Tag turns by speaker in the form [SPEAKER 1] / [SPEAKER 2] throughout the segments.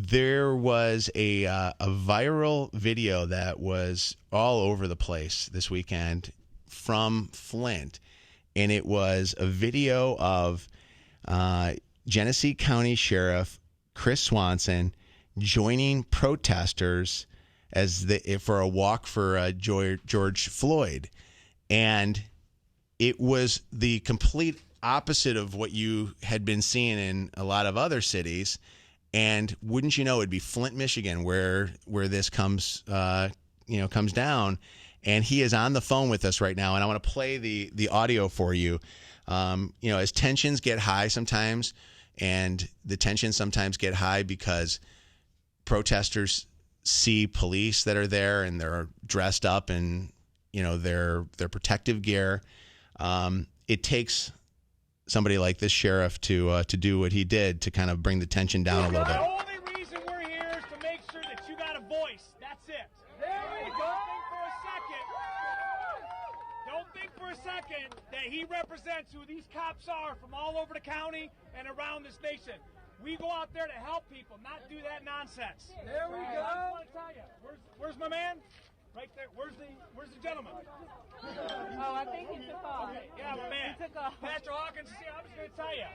[SPEAKER 1] there was a viral video that was all over the place this weekend from Flint, and it was a video of Genesee County Sheriff Chris Swanson joining protesters for a walk for George Floyd, and it was the complete opposite of what you had been seeing in a lot of other cities. And wouldn't you know, it'd be Flint, Michigan, where this comes down. And he is on the phone with us right now, and I want to play the audio for you. As tensions get high sometimes, and the tensions sometimes get high because protesters see police that are there and they're dressed up in their protective gear. It takes somebody like this sheriff to do what he did to kind of bring the tension down a little bit.
[SPEAKER 2] The only reason we're here is to make sure that you got a voice. That's it. There we go. Don't think for a second that he represents who these cops are from all over the county and around this nation. We go out there to help people, not do that nonsense. There we go. I want to tell you, where's my man? Right there. Where's the gentleman?
[SPEAKER 3] Oh, I think he took off.
[SPEAKER 2] Okay, yeah, my man.
[SPEAKER 3] He took off.
[SPEAKER 2] Pastor Hawkins, I'm just going to tell you,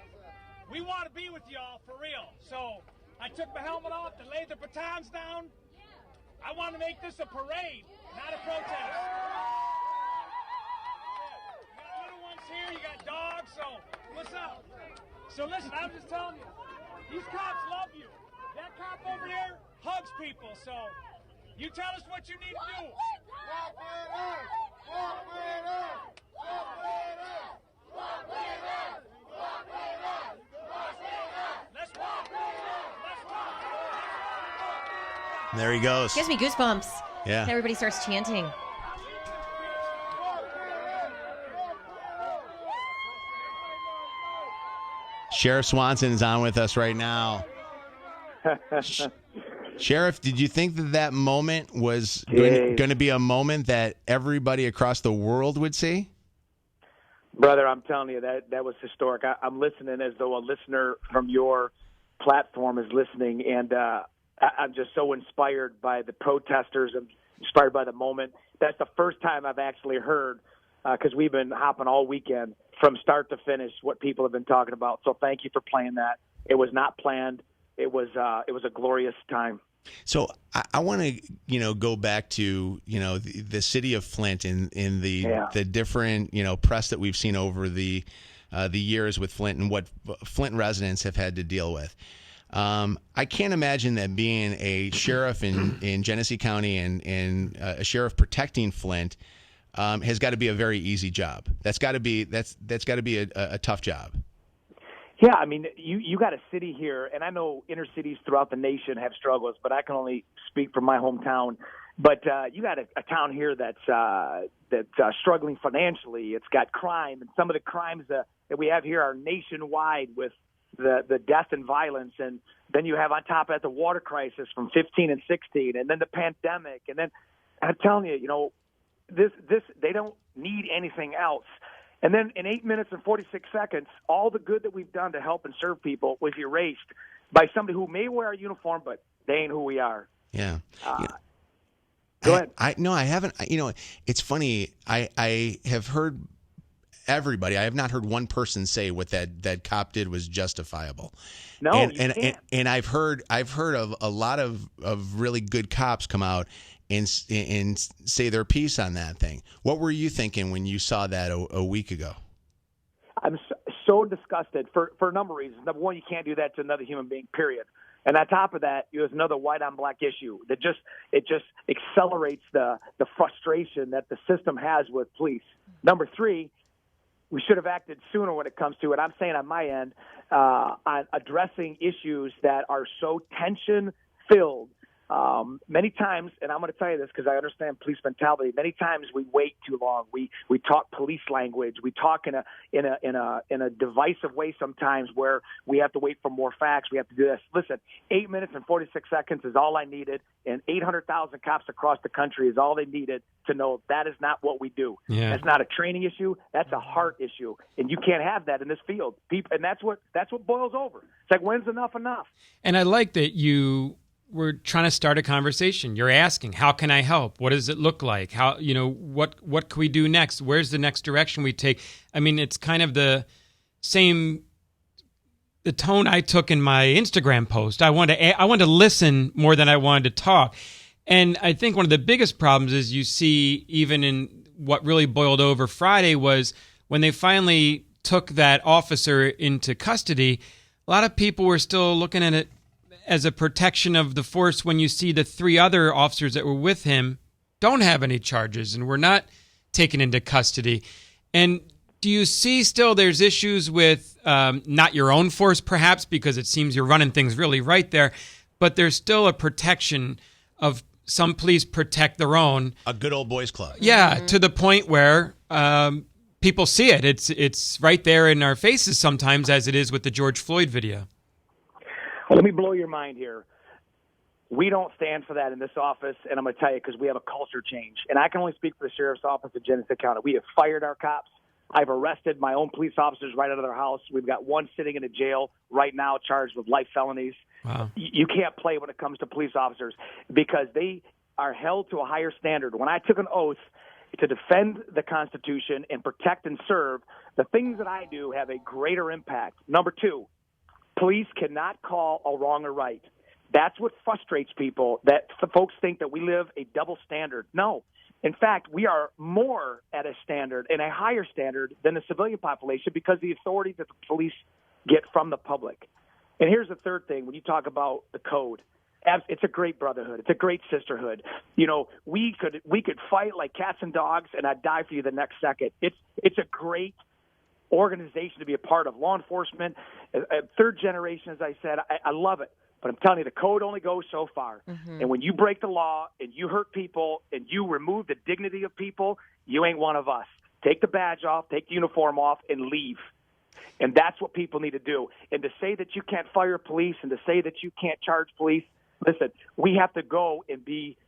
[SPEAKER 2] we want to be with y'all for real. So I took my helmet off and laid the batons down. I want to make this a parade, not a protest. You got little ones here, you got dogs, so what's up? So listen, I'm just telling you, these cops love you. That cop over there hugs people, so you tell us what you need to do.
[SPEAKER 4] Walk with us! Walk with us! Walk with us! Walk with us! Walk with us! Walk with us!
[SPEAKER 2] Let's walk. Let's walk.
[SPEAKER 1] There he goes.
[SPEAKER 5] Gives me goosebumps.
[SPEAKER 1] Yeah.
[SPEAKER 5] Everybody starts chanting.
[SPEAKER 1] Sheriff Swanson is on with us right now. Sheriff, did you think that moment was going to be a moment that everybody across the world would see?
[SPEAKER 6] Brother, I'm telling you, that was historic. I'm listening as though a listener from your platform is listening, and I'm just so inspired by the protesters and inspired by the moment. That's the first time I've actually heard, because we've been hopping all weekend from start to finish, what people have been talking about. So thank you for playing that. It was not planned. It was a glorious time.
[SPEAKER 1] So I want to, go back to, the city of Flint and in the different, press that we've seen over the years with Flint and what Flint residents have had to deal with. I can't imagine that being a sheriff in Genesee County and a sheriff protecting Flint has got to be a very easy job. That's got to be a tough job.
[SPEAKER 6] Yeah, I mean, you got a city here, and I know inner cities throughout the nation have struggles, but I can only speak for my hometown. But you got a town here that's struggling financially. It's got crime, and some of the crimes that we have here are nationwide with the death and violence. And then you have on top of that the water crisis from 15 and 16, and then the pandemic. And then I'm telling you, this they don't need anything else. And then in 8 minutes and 46 seconds, all the good that we've done to help and serve people was erased by somebody who may wear a uniform, but they ain't who we are.
[SPEAKER 1] Yeah.
[SPEAKER 6] Go ahead.
[SPEAKER 1] I haven't. It's funny. I have heard everybody. I have not heard one person say what that cop did was justifiable.
[SPEAKER 6] No,
[SPEAKER 1] and I've heard of a lot of really good cops come out and say their piece on that thing. What were you thinking when you saw that a week ago?
[SPEAKER 6] I'm so disgusted for a number of reasons. Number one, you can't do that to another human being, period. And on top of that, it was another white on black issue that just accelerates the frustration that the system has with police. Number three, we should have acted sooner when it comes to it. I'm saying on my end, on addressing issues that are so tension-filled. Many times, and I'm going to tell you this because I understand police mentality. Many times we wait too long. We talk police language. We talk in a divisive way sometimes where we have to wait for more facts. We have to do this. Listen, 8 minutes and 46 seconds is all I needed, and 800,000 cops across the country is all they needed to know that is not what we do.
[SPEAKER 7] Yeah.
[SPEAKER 6] That's not a training issue. That's a heart issue, and you can't have that in this field. And that's what boils over. It's like, when's enough enough?
[SPEAKER 7] And I like that you
[SPEAKER 5] we're trying to start a conversation. You're asking, how can I help? What does it look like? How, what can we do next? Where's the next direction we take? I mean, it's kind of the tone I took in my Instagram post. I wanted to listen more than I wanted to talk. And I think one of the biggest problems is you see, even in what really boiled over Friday, was when they finally took that officer into custody, a lot of people were still looking at it as a protection of the force when you see the 3 other officers that were with him don't have any charges and were not taken into custody. And do you see still there's issues with not your own force, perhaps, because it seems you're running things really right there, but there's still a protection of some police protect their own.
[SPEAKER 1] A good old boys club.
[SPEAKER 5] Yeah, to the point where people see it. It's right there in our faces sometimes, as it is with the George Floyd video.
[SPEAKER 6] Well, let me blow your mind here. We don't stand for that in this office, and I'm going to tell you because we have a culture change. And I can only speak for the sheriff's office of Genesee County. We have fired our cops. I've arrested my own police officers right out of their house. We've got one sitting in a jail right now charged with life felonies.
[SPEAKER 5] Wow.
[SPEAKER 6] You can't play when it comes to police officers because they are held to a higher standard. When I took an oath to defend the Constitution and protect and serve, the things that I do have a greater impact. Number 2, police cannot call a wrong or right. That's what frustrates people, that folks think that we live a double standard. No. In fact, we are more at a standard and a higher standard than the civilian population because of the authority that the police get from the public. And here's the third thing. When you talk about the code, it's a great brotherhood. It's a great sisterhood. We could fight like cats and dogs, and I'd die for you the next second. It's a great organization to be a part of. Law enforcement, third generation, as I said, I love it. But I'm telling you, the code only goes so far. Mm-hmm. And when you break the law and you hurt people and you remove the dignity of people, you ain't one of us. Take the badge off, take the uniform off, and leave. And that's what people need to do. And to say that you can't fire police and to say that you can't charge police, listen, we have to go and be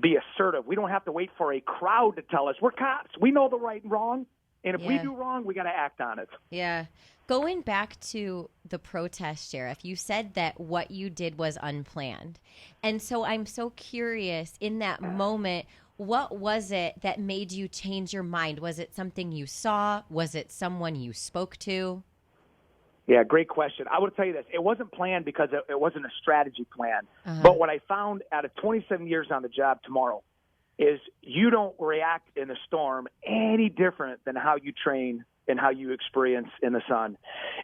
[SPEAKER 6] assertive. We don't have to wait for a crowd to tell us. We're cops. We know the right and wrong. And if we do wrong, we got to act on it.
[SPEAKER 7] Yeah. Going back to the protest, Sheriff, you said that what you did was unplanned. And so I'm so curious, in that moment, what was it that made you change your mind? Was it something you saw? Was it someone you spoke to?
[SPEAKER 6] Yeah, great question. I would tell you this. It wasn't planned because it wasn't a strategy plan. But what I found out of 27 years on the job tomorrow is you don't react in a storm any different than how you train and how you experience in the sun.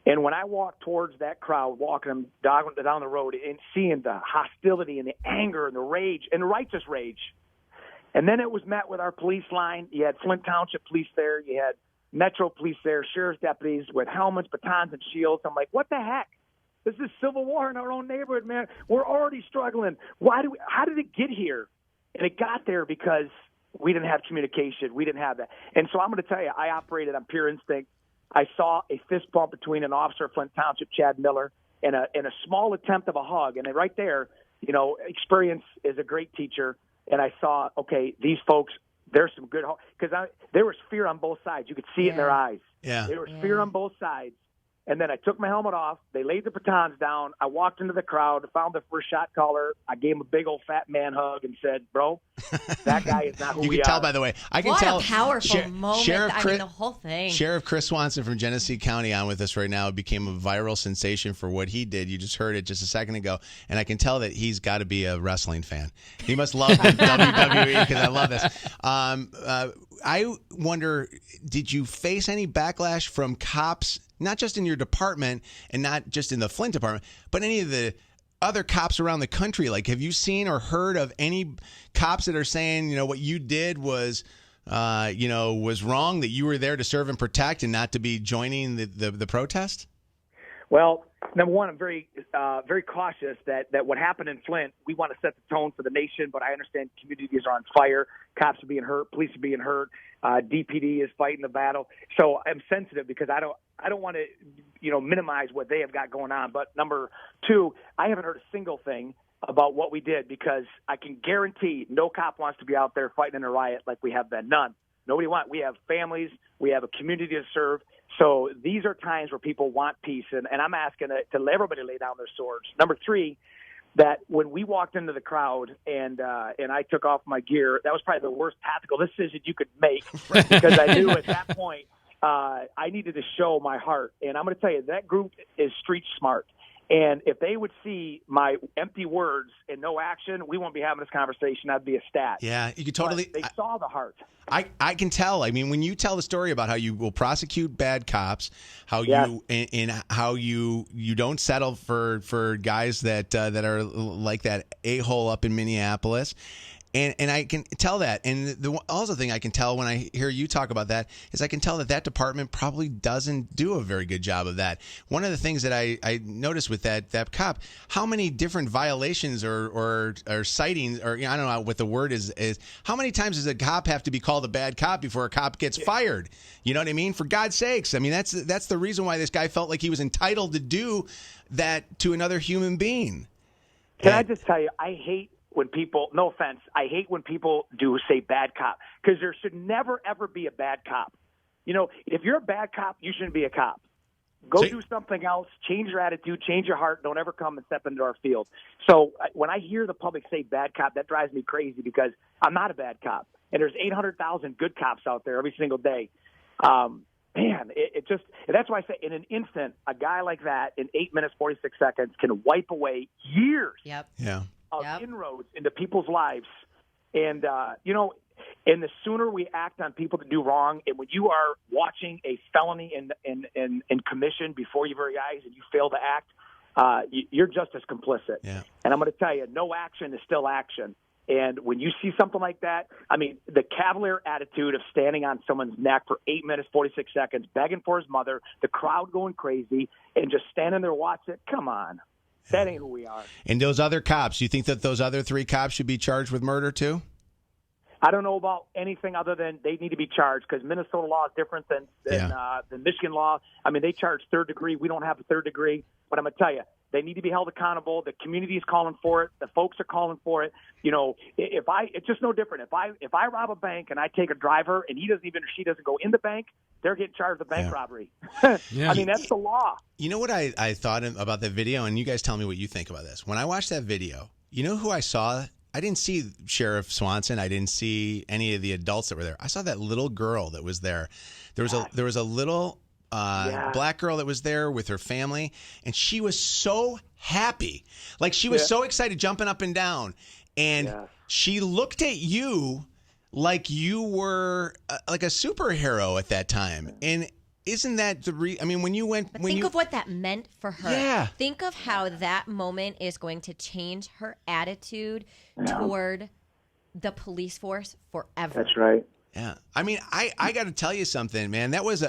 [SPEAKER 6] And when I walked towards that crowd, walking them down the road and seeing the hostility and the anger and the rage and the righteous rage, and then it was met with our police line. You had Flint Township police there. You had Metro police there, sheriff's deputies with helmets, batons, and shields. I'm like, what the heck? This is civil war in our own neighborhood, man. We're already struggling. How did it get here? And it got there because we didn't have communication. We didn't have that. And so I'm going to tell you, I operated on pure instinct. I saw a fist bump between an officer of Flint Township, Chad Miller, and a small attempt of a hug. And right there, experience is a great teacher. And I saw, okay, these folks, there's some good – because there was fear on both sides. You could see it in their eyes.
[SPEAKER 1] Yeah.
[SPEAKER 6] There was fear on both sides. And then I took my helmet off. They laid the batons down. I walked into the crowd, found the first shot caller. I gave him a big old fat man hug and said, bro, that guy is not who we are.
[SPEAKER 1] You can tell, by the way. I can tell.
[SPEAKER 7] What a powerful moment. The whole thing.
[SPEAKER 1] Sheriff Chris Swanson from Genesee County on with us right now became a viral sensation for what he did. You just heard it just a second ago. And I can tell that he's got to be a wrestling fan. He must love the WWE because I love this. I wonder, did you face any backlash from cops, not just in your department and not just in the Flint department, but any of the other cops around the country? Like, have you seen or heard of any cops that are saying, what you did was, was wrong, that you were there to serve and protect and not to be joining the protest?
[SPEAKER 6] Well, number one, I'm very cautious that what happened in Flint, we want to set the tone for the nation, but I understand communities are on fire. Cops are being hurt. Police are being hurt. DPD is fighting the battle. So I'm sensitive because I don't want to, minimize what they have got going on. But number two, I haven't heard a single thing about what we did because I can guarantee no cop wants to be out there fighting in a riot like we have been. None. Nobody wants. We have families. We have a community to serve. So these are times where people want peace, and I'm asking to let everybody lay down their swords. Number three, that when we walked into the crowd and I took off my gear, that was probably the worst tactical decision you could make because I knew at that point I needed to show my heart. And I'm going to tell you, that group is street smart. And if they would see my empty words and no action, we won't be having this conversation. That'd be a stat.
[SPEAKER 1] Yeah, you could totally.
[SPEAKER 6] But they saw the heart.
[SPEAKER 1] I can tell. I mean, when you tell the story about how you will prosecute bad cops, how
[SPEAKER 6] Yes.
[SPEAKER 1] you and how you don't settle for guys that are like that a-hole up in Minneapolis. And I can tell that. And the also thing I can tell when I hear you talk about that is I can tell that department probably doesn't do a very good job of that. One of the things that I noticed with that cop, how many different violations or sightings, or I don't know what the word is how many times does a cop have to be called a bad cop before a cop gets fired? You know what I mean? For God's sakes. I mean, that's the reason why this guy felt like he was entitled to do that to another human being.
[SPEAKER 6] Can I just tell you, I hate when people, no offense, I hate when people do say bad cop, because there should never, ever be a bad cop. You know, if you're a bad cop, you shouldn't be a cop. Go do something else, change your attitude, change your heart. Don't ever come and step into our field. So when I hear the public say bad cop, that drives me crazy because I'm not a bad cop. And there's 800,000 good cops out there every single day. Man, it just, that's why I say in an instant, a guy like that in 8 minutes, 46 seconds can wipe away years.
[SPEAKER 7] Yep.
[SPEAKER 1] Yeah.
[SPEAKER 6] Of inroads into people's lives. And, you know, and the sooner we act on people that do wrong, and when you are watching a felony in commission before your very eyes and you fail to act, you're just as complicit.
[SPEAKER 1] Yeah.
[SPEAKER 6] And I'm going to tell you, no action is still action. And when you see something like that, I mean, the cavalier attitude of standing on someone's neck for 8 minutes, 46 seconds, begging for his mother, the crowd going crazy, and just standing there watching it, come on. That ain't who we are.
[SPEAKER 1] And those other cops, you think that those other 3 cops should be charged with murder too?
[SPEAKER 6] I don't know about anything other than they need to be charged because Minnesota law is different than Michigan law. I mean, they charge third degree. We don't have a third degree. But I'm going to tell you, they need to be held accountable. The community is calling for it. The folks are calling for it. You know, it's just no different. If I rob a bank and I take a driver and he doesn't even or she doesn't go in the bank, they're getting charged with bank robbery.
[SPEAKER 5] Yeah.
[SPEAKER 6] I mean, that's the law.
[SPEAKER 1] You know what I thought about that video, and you guys tell me what you think about this. When I watched that video, you know who I saw? I didn't see Sheriff Swanson. I didn't see any of the adults that were there. I saw that little girl that was there. There was a little black girl that was there with her family, and she was so happy. Like she was so excited, jumping up and down. And she looked at you like you were like a superhero at that time. And isn't that I mean, when you went...
[SPEAKER 7] But think of what that meant for her.
[SPEAKER 1] Yeah.
[SPEAKER 7] Think of how that moment is going to change her attitude toward the police force forever.
[SPEAKER 6] That's right.
[SPEAKER 1] Yeah, I mean, I got to tell you something, man. That was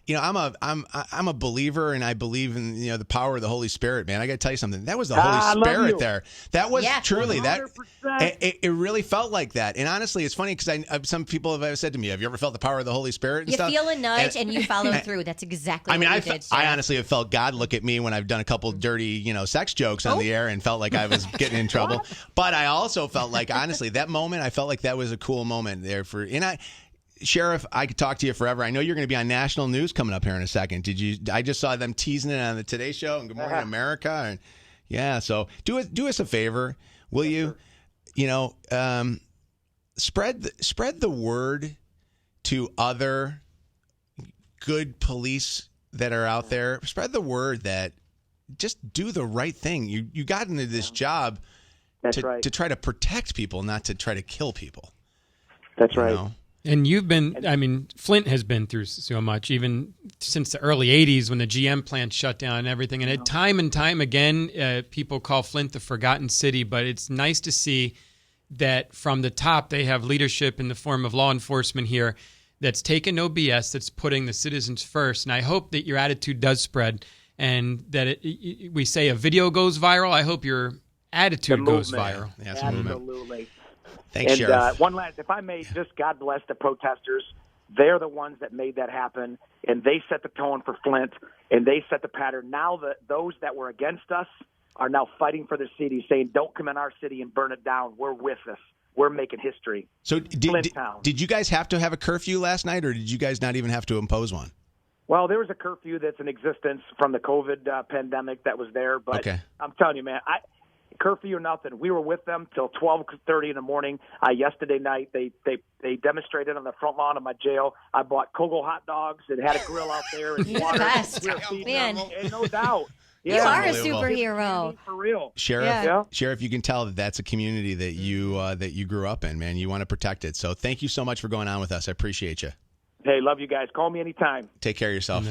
[SPEAKER 1] I'm a believer, and I believe in the power of the Holy Spirit, man. I got to tell you something. That was the Holy Spirit there. That was truly 100%. It really felt like that. And honestly, it's funny because some people have said to me, "Have you ever felt the power of the Holy Spirit?" And
[SPEAKER 7] you
[SPEAKER 1] stuff?
[SPEAKER 7] feel a nudge and you follow through. That's exactly. What you did,
[SPEAKER 1] I honestly have felt God look at me when I've done a couple dirty, sex jokes on the air and felt like I was getting in trouble. But I also felt like, honestly, that moment, I felt like that was a cool moment there Sheriff, I could talk to you forever. I know you're going to be on national news coming up here in a second. I just saw them teasing it on the Today Show and Good Morning America. And so do us a favor, will you? Spread the word to other good police that are out there. Spread the word that just do the right thing. You got into this job to try to protect people, not to try to kill people.
[SPEAKER 6] That's right.
[SPEAKER 5] And you've been, I mean, Flint has been through so much, even since the early 80s when the GM plant shut down and everything. And time and time again, people call Flint the forgotten city, but it's nice to see that from the top, they have leadership in the form of law enforcement here that's taken no BS, that's putting the citizens first. And I hope that your attitude does spread and that we say a video goes viral. I hope your attitude goes viral.
[SPEAKER 1] Yeah,
[SPEAKER 6] absolutely.
[SPEAKER 1] Thanks, Sheriff.
[SPEAKER 6] One last, if I may, just God bless the protesters. They're the ones that made that happen, and they set the tone for Flint, and they set the pattern. Now those that were against us are now fighting for the city, saying, don't come in our city and burn it down. We're with us. We're making history.
[SPEAKER 1] So did you guys have to have a curfew last night, or did you guys not even have to impose one?
[SPEAKER 6] Well, there was a curfew that's in existence from the COVID pandemic that was there, but
[SPEAKER 1] okay.
[SPEAKER 6] I'm telling you, man, curfew or nothing. We were with them till 12:30 in the morning. Yesterday night, they demonstrated on the front lawn of my jail. I bought Kogo hot dogs and had a grill out there and water.
[SPEAKER 7] best.
[SPEAKER 6] We were feeding
[SPEAKER 7] Man.
[SPEAKER 6] them, and no doubt.
[SPEAKER 7] You are a
[SPEAKER 1] Unbelievable.
[SPEAKER 7] superhero.
[SPEAKER 6] For real.
[SPEAKER 1] Sheriff, you can tell that that's a community that you grew up in, man. You want to protect it. So thank you so much for going on with us. I appreciate you.
[SPEAKER 6] Hey, love you guys. Call me anytime.
[SPEAKER 1] Take care of yourself.